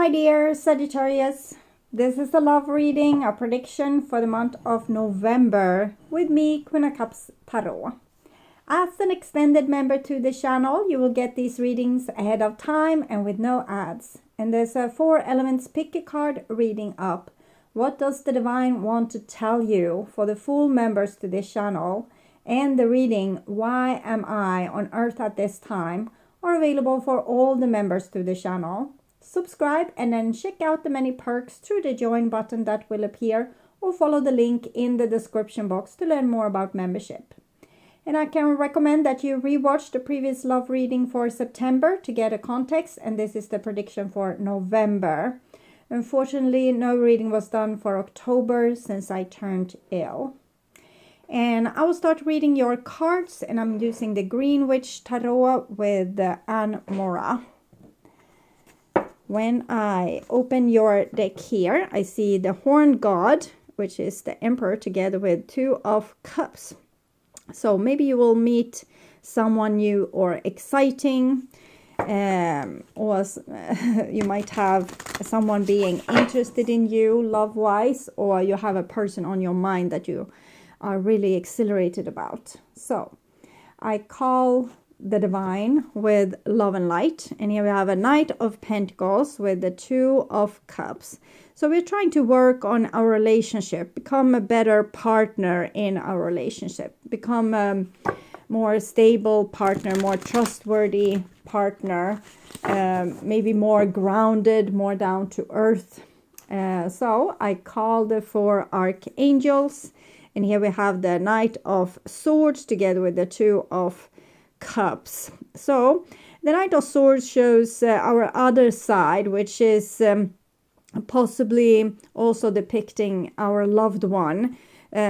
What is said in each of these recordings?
my dear Sagittarius, this is the love reading, a prediction for the month of November with me, Queen of Cups Tarot. As an extended member to the channel, you will get these readings ahead of time and with no ads. And there's a 4 elements pick a card reading up. What does the divine want to tell you for the full members to this channel? And the reading, Why Am I on Earth at This Time, are available for all the members to the channel. Subscribe and then check out the many perks through the join button that will appear, or follow the link in the description box to learn more about membership. And I can recommend that you rewatch the previous love reading for September to get a context, and this is the prediction for November. Unfortunately, no reading was done for October since I turned ill. And I will start reading your cards, and I'm using the Green Witch Tarot with Anne Mora. When I open your deck here, I see the Horned God, which is the Emperor, together with 2 of Cups. So maybe you will meet someone new or exciting, or you might have someone being interested in you love-wise, or you have a person on your mind that you are really exhilarated about. So I call the divine with love and light, and here we have a Knight of Pentacles with the 2 of Cups. So we're trying to work on our relationship, become a better partner in our relationship, become a more stable partner, more trustworthy partner, maybe more grounded, more down to earth. So I call the 4 archangels, and here we have the Knight of Swords together with the 2 of Cups. So the Knight of Swords shows our other side, which is possibly also depicting our loved one,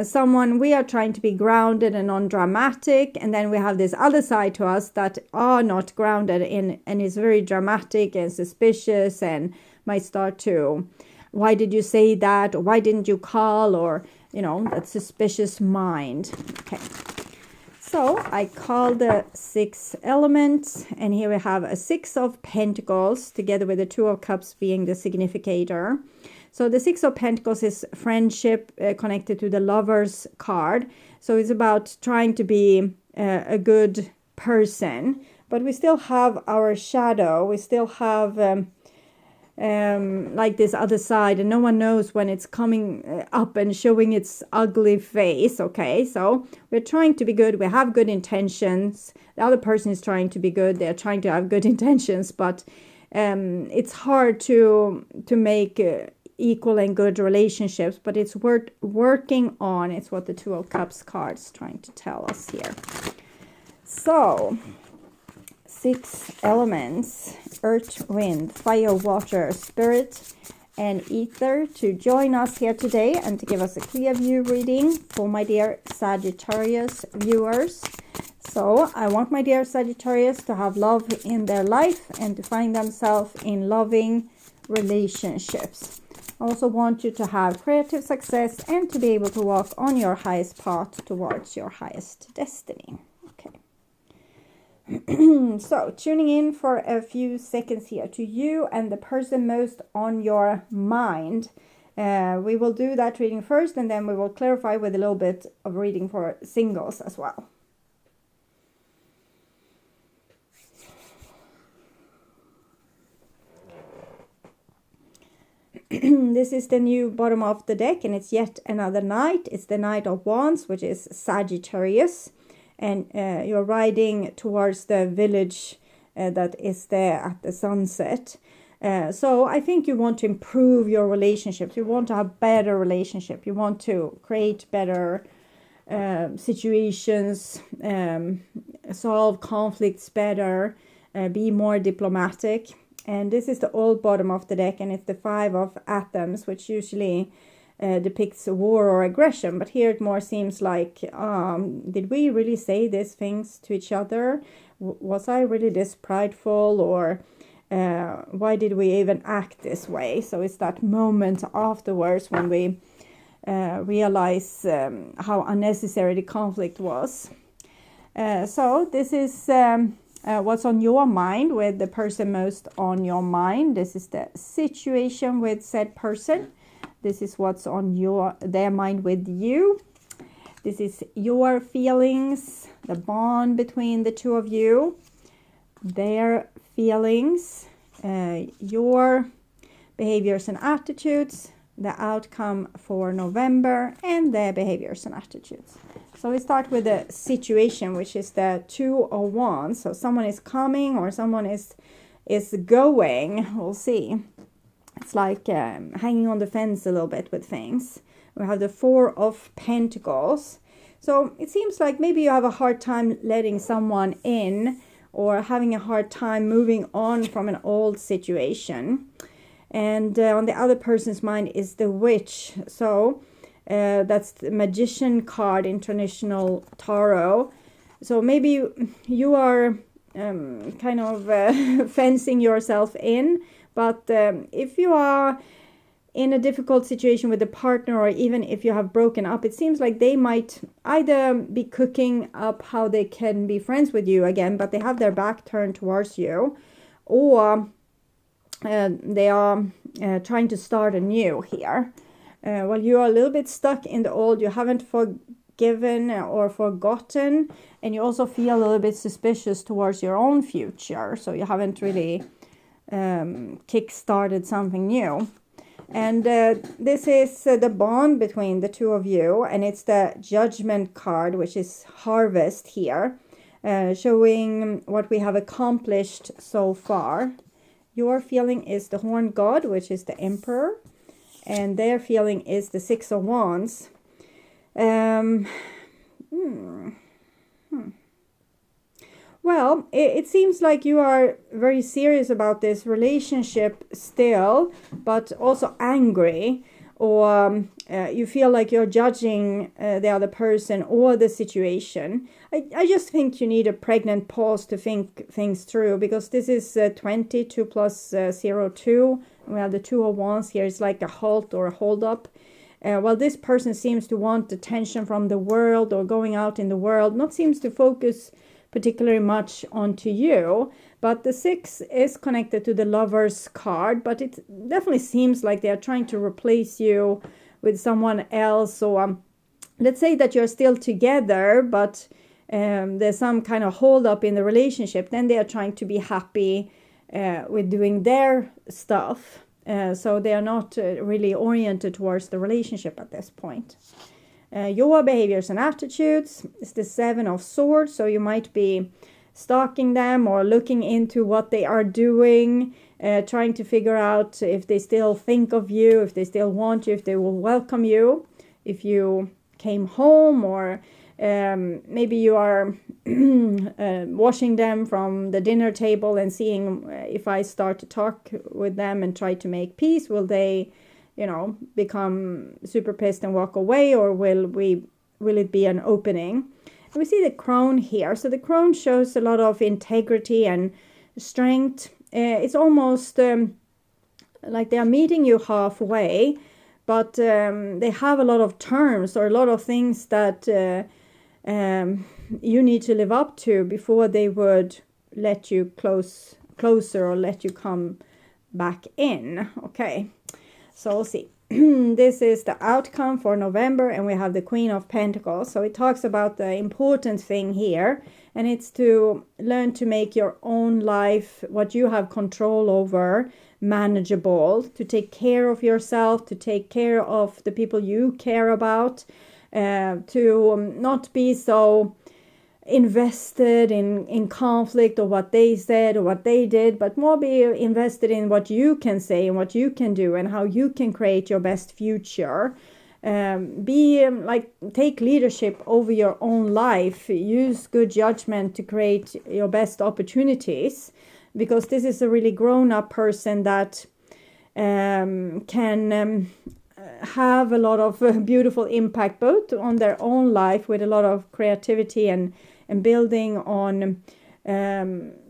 someone we are trying to be grounded and non-dramatic, and then we have this other side to us that are not grounded in and is very dramatic and suspicious, and might start to, why did you say that, or why didn't you call, or you know, that suspicious mind. Okay, so I call the 6 elements, and here we have a 6 of Pentacles together with the 2 of Cups being the significator. So the 6 of Pentacles is friendship, connected to the Lover's card. So it's about trying to be a good person, but we still have our shadow. We still have like this other side, and no one knows when it's coming up and showing its ugly face. Okay, so we're trying to be good, we have good intentions, the other person is trying to be good, they're trying to have good intentions, but it's hard to make equal and good relationships, but it's worth working on. It's what the 2 of Cups card is trying to tell us here. So 6 elements, earth, wind, fire, water, spirit, and ether, to join us here today and to give us a clear view reading for my dear Sagittarius viewers. So I want my dear Sagittarius to have love in their life and to find themselves in loving relationships. I also want you to have creative success and to be able to walk on your highest path towards your highest destiny. So tuning in for a few seconds here to you and the person most on your mind. We will do that reading first, and then we will clarify with a little bit of reading for singles as well. This is the new bottom of the deck, and it's yet another knight. It's the Knight of Wands, which is Sagittarius. And you're riding towards the village that is there at the sunset. So I think you want to improve your relationships. You want to have better relationship. You want to create better situations, solve conflicts better, be more diplomatic. And this is the old bottom of the deck, and it's the 5 of Atoms, which usually depicts war or aggression, but here it more seems like, did we really say these things to each other? Was I really this prideful, or why did we even act this way? So it's that moment afterwards when we realize how unnecessary the conflict was. So this is what's on your mind with the person most on your mind. This is the situation with said person. This is what's on their mind with you. This is your feelings, the bond between the two of you, their feelings, your behaviors and attitudes, the outcome for November, and their behaviors and attitudes. So we start with the situation, which is the Two of Wands. So someone is coming or someone is going. We'll see. It's like hanging on the fence a little bit with things. We have the Four of Pentacles. So it seems like maybe you have a hard time letting someone in or having a hard time moving on from an old situation. And on the other person's mind is the Witch. So that's the Magician card in traditional tarot. So maybe you are kind of fencing yourself in. But if you are in a difficult situation with a partner, or even if you have broken up, it seems like they might either be cooking up how they can be friends with you again, but they have their back turned towards you, or they are trying to start anew here. Well, you are a little bit stuck in the old. You haven't forgiven or forgotten, and you also feel a little bit suspicious towards your own future. So you haven't really kick-started something new. And this is the bond between the two of you, and it's the Judgment card, which is Harvest here, showing what we have accomplished so far. Your feeling is the Horned God, which is the Emperor, and their feeling is the Six of Wands. Well, it seems like you are very serious about this relationship still, but also angry, or you feel like you're judging the other person or the situation. I just think you need a pregnant pause to think things through, because this is 22 plus 02. We have the Two of Wands here. It's like a halt or a hold up. While this person seems to want attention from the world or going out in the world, not seems to focus particularly much onto you, but the Six is connected to the Lover's card, but it definitely seems like they are trying to replace you with someone else. So let's say that you're still together, but there's some kind of hold up in the relationship. Then they are trying to be happy with doing their stuff, so they are not really oriented towards the relationship at this point. Your behaviors and attitudes is the Seven of Swords. So you might be stalking them or looking into what they are doing, trying to figure out if they still think of you, if they still want you, if they will welcome you, if you came home, or maybe you are watching them from the dinner table and seeing if I start to talk with them and try to make peace, will they become super pissed and walk away, or will it be an opening? And we see the Crone here. So the Crone shows a lot of integrity and strength. It's almost like they are meeting you halfway, but they have a lot of terms or a lot of things that you need to live up to before they would let you closer or let you come back in. Okay. So we'll see. This is the outcome for November, and we have the Queen of Pentacles. So it talks about the important thing here, and it's to learn to make your own life, what you have control over, manageable, to take care of yourself, to take care of the people you care about, to not be so invested in conflict or what they said or what they did, but more be invested in what you can say and what you can do and how you can create your best future. Take leadership over your own life. Use good judgment to create your best opportunities, because this is a really grown-up person that can have a lot of beautiful impact both on their own life with a lot of creativity and building on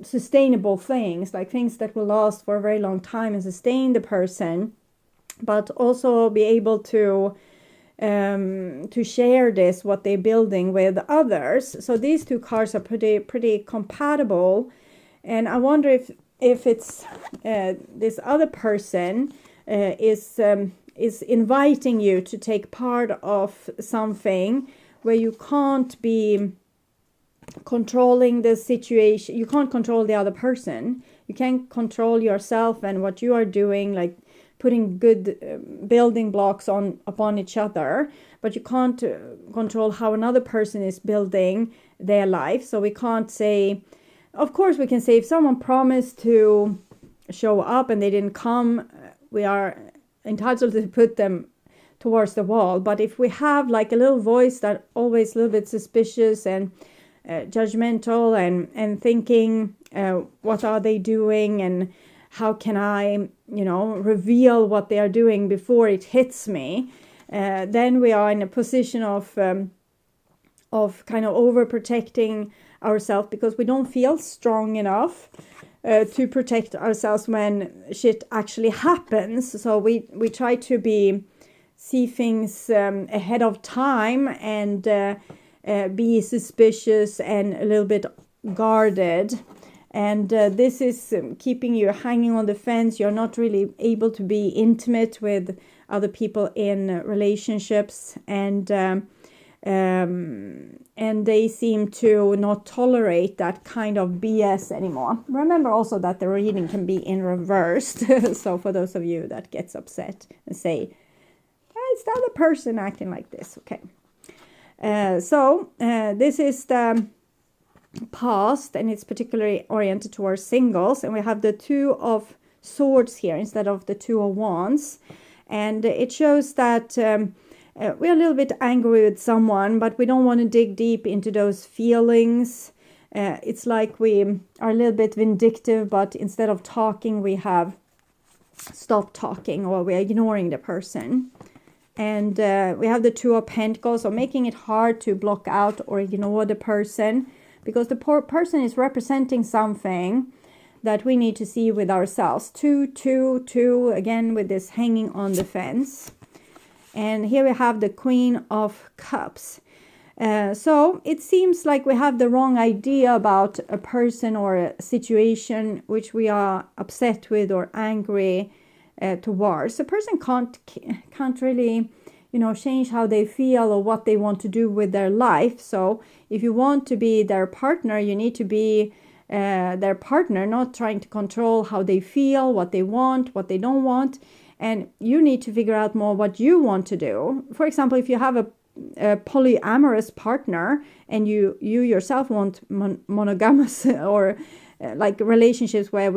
sustainable things, like things that will last for a very long time and sustain the person, but also be able to share what they're building with others. So these two cards are pretty compatible And I wonder if it's this other person is inviting you to take part of something where you can't be controlling the situation. You can't control the other person. You can't control yourself and what you are doing, like putting good building blocks upon each other, but you can't control how another person is building their life. So we can't say, of course we can say, if someone promised to show up and they didn't come, we are entitled to put them towards the wall. But if we have like a little voice that always a little bit suspicious and judgmental and thinking, what are they doing, and how can I, reveal what they are doing before it hits me, then we are in a position of kind of overprotecting ourselves, because we don't feel strong enough to protect ourselves when shit actually happens. So we try to see things ahead of time and be suspicious and a little bit guarded. And this is keeping you hanging on the fence. You're not really able to be intimate with other people in relationships, and they seem to not tolerate that kind of BS anymore. Remember also that the reading can be in reversed. So for those of you that gets upset and say, it's the other person acting like this, okay. So this is the past, and it's particularly oriented towards singles, and we have the Two of Swords here instead of the Two of Wands, and it shows that we're a little bit angry with someone, but we don't want to dig deep into those feelings. It's like we are a little bit vindictive, but instead of talking, we have stopped talking, or we're ignoring the person. And we have the Two of Pentacles, so making it hard to block out or ignore the person, because the person is representing something that we need to see with ourselves. 2, 2, 2, again with this hanging on the fence. And here we have the Queen of Cups. So it seems like we have the wrong idea about a person or a situation which we are upset with or angry towards. The person can't really, change how they feel or what they want to do with their life. So if you want to be their partner, you need to be their partner, not trying to control how they feel, what they want, what they don't want. And you need to figure out more what you want to do. For example, if you have a polyamorous partner and you yourself want monogamous or like relationships where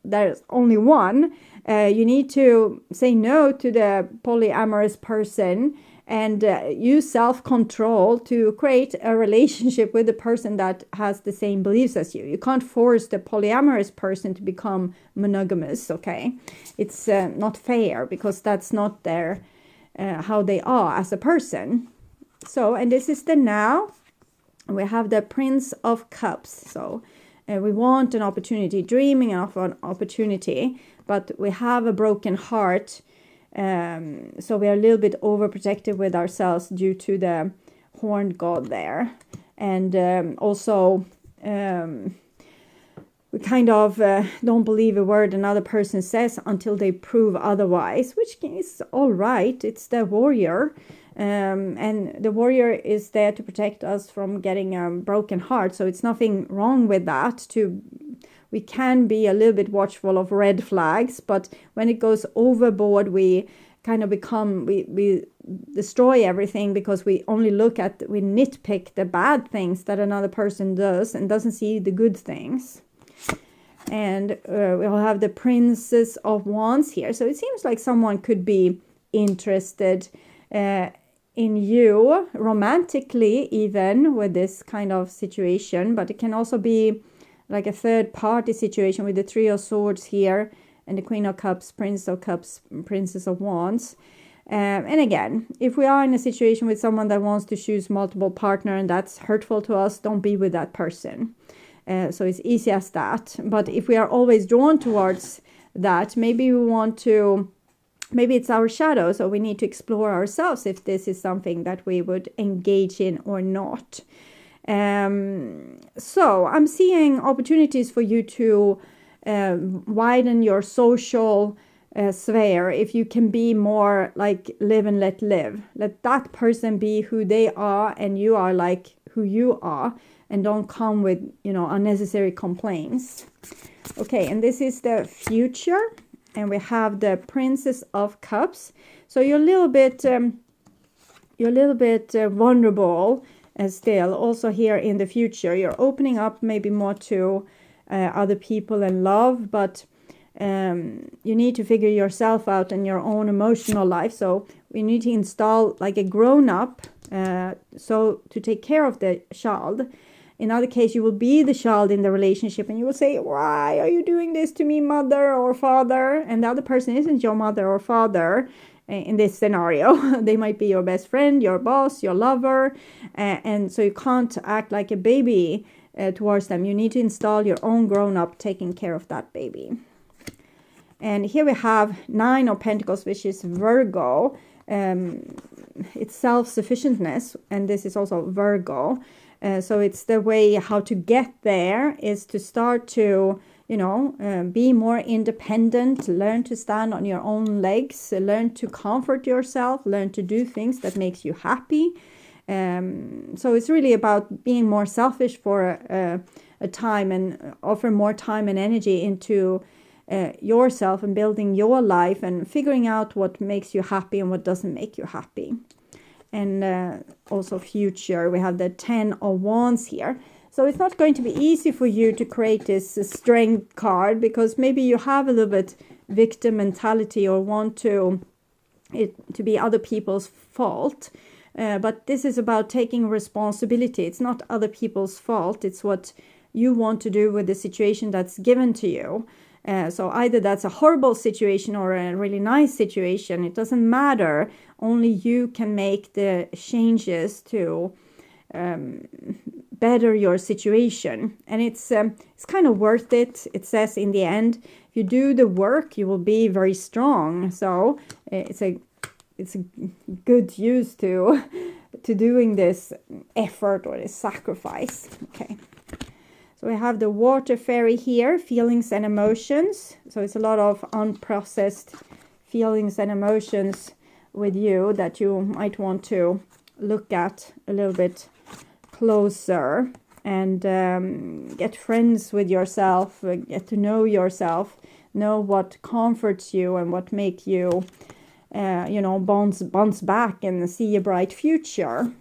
there's only one, you need to say no to the polyamorous person and use self-control to create a relationship with the person that has the same beliefs as you. You can't force the polyamorous person to become monogamous, okay? It's not fair, because that's not their how they are as a person. So, and this is the now. We have the Prince of Cups. So we want an opportunity, dreaming of an opportunity, but we have a broken heart. So we are a little bit overprotective with ourselves due to the horned god there. And also we kind of don't believe a word another person says until they prove otherwise, which is all right. It's the warrior. And the warrior is there to protect us from getting a broken heart. So it's nothing wrong with that. We can be a little bit watchful of red flags, but when it goes overboard, we kind of we destroy everything, because we only we nitpick the bad things that another person does and doesn't see the good things. And we'll have the Princess of Wands here. So it seems like someone could be interested in you romantically, even with this kind of situation, but it can also be like a third party situation with the Three of Swords here and the Queen of Cups, Prince of Cups, Princess of Wands. And again, if we are in a situation with someone that wants to choose multiple partner and that's hurtful to us, don't be with that person. So it's easy as that. But if we are always drawn towards that, maybe it's our shadow, so we need to explore ourselves if this is something that we would engage in or not. So I'm seeing opportunities for you to widen your social sphere. If you can be more like live and let live. Let that person be who they are, and you are like who you are, and don't come with, you know, unnecessary complaints. Okay, and this is the future, and we have the Princess of Cups. So you're a little bit vulnerable still. Also here in the future, you're opening up maybe more to other people and love, but you need to figure yourself out in your own emotional life. So we need to install like a grown-up, so to take care of the child. In other case, you will be the child in the relationship, and you will say, why are you doing this to me, mother or father? And the other person isn't your mother or father in this scenario. They might be your best friend, your boss, your lover, and so you can't act like a baby towards them. You need to install your own grown-up taking care of that baby. And here we have 9 of Pentacles, which is Virgo. It's self-sufficientness, and this is also Virgo. So it's the way how to get there is to start to, you know, be more independent, learn to stand on your own legs, learn to comfort yourself, learn to do things that makes you happy. So it's really about being more selfish for a time, and offer more time and energy into yourself and building your life and figuring out what makes you happy and what doesn't make you happy. And also future, we have the 10 of Wands here. So it's not going to be easy for you to create this strength card, because maybe you have a little bit victim mentality or want it to be other people's fault. But this is about taking responsibility. It's not other people's fault. It's what you want to do with the situation that's given to you. So either that's a horrible situation or a really nice situation. It doesn't matter. Only you can make the changes to better your situation. And it's kind of worth it. It says in the end, if you do the work, you will be very strong. So it's a good use to doing this effort or this sacrifice. Okay. So we have the Water Fairy here, feelings and emotions. So it's a lot of unprocessed feelings and emotions with you that you might want to look at a little bit closer, and get friends with yourself, get to know yourself, know what comforts you and what make you, bounce back and see a bright future.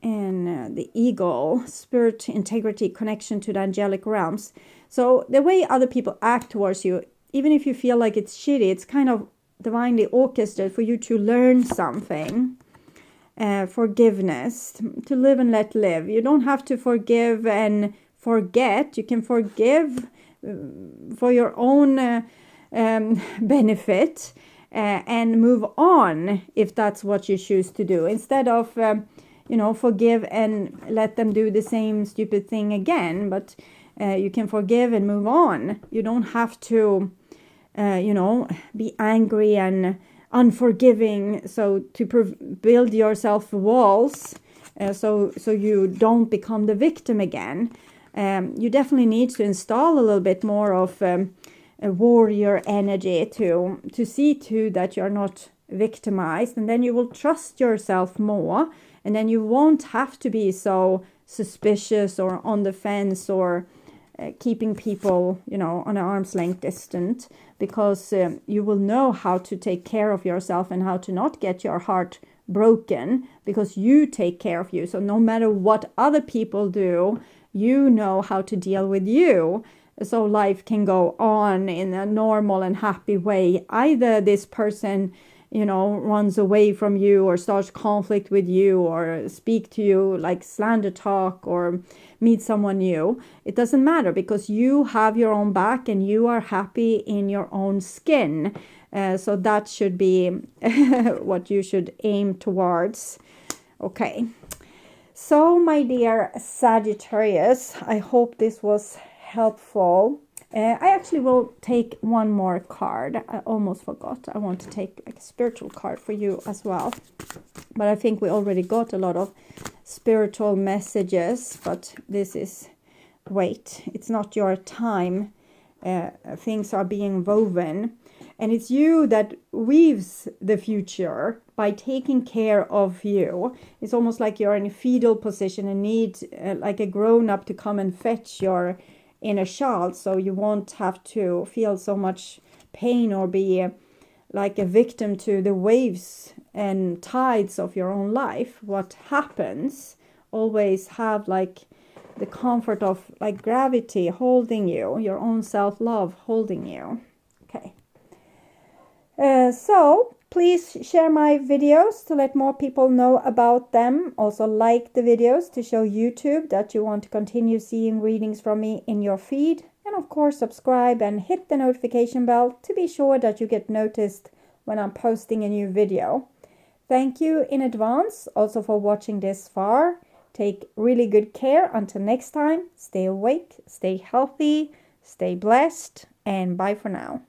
And the Eagle, spirit, integrity, connection to the angelic realms. So the way other people act towards you, even if you feel like it's shitty, it's kind of divinely orchestrated for you to learn something. Forgiveness, to live and let live. You don't have to forgive and forget. You can forgive for your own benefit and move on if that's what you choose to do. Instead of, forgive and let them do the same stupid thing again. But you can forgive and move on. You don't have to, be angry and unforgiving, so to build yourself walls, so you don't become the victim again. You definitely need to install a little bit more of a warrior energy to see to that you're not victimized, and then you will trust yourself more, and then you won't have to be so suspicious or on the fence or keeping people, on an arm's length distance, because you will know how to take care of yourself and how to not get your heart broken, because you take care of you. So no matter what other people do, you know how to deal with you. So life can go on in a normal and happy way. Either this person, runs away from you or starts conflict with you or speak to you like slander talk or meet someone new. It doesn't matter, because you have your own back and you are happy in your own skin. So that should be what you should aim towards. Okay. So my dear Sagittarius, I hope this was helpful. I actually will take one more card. I almost forgot. I want to take a spiritual card for you as well. But I think we already got a lot of spiritual messages, but this is, wait, it's not your time. Things are being woven, and it's you that weaves the future by taking care of you. It's almost like you're in a fetal position and need like a grown-up to come and fetch your inner child, so you won't have to feel so much pain or be like a victim to the waves and tides of your own life. What happens, always have like the comfort of like gravity holding you, your own self-love holding you. Okay. So please share my videos to let more people know about them. Also like the videos to show YouTube that you want to continue seeing readings from me in your feed. And of course subscribe and hit the notification bell to be sure that you get noticed when I'm posting a new video. Thank you in advance also for watching this far. Take really good care. Until next time, stay awake, stay healthy, stay blessed, and bye for now.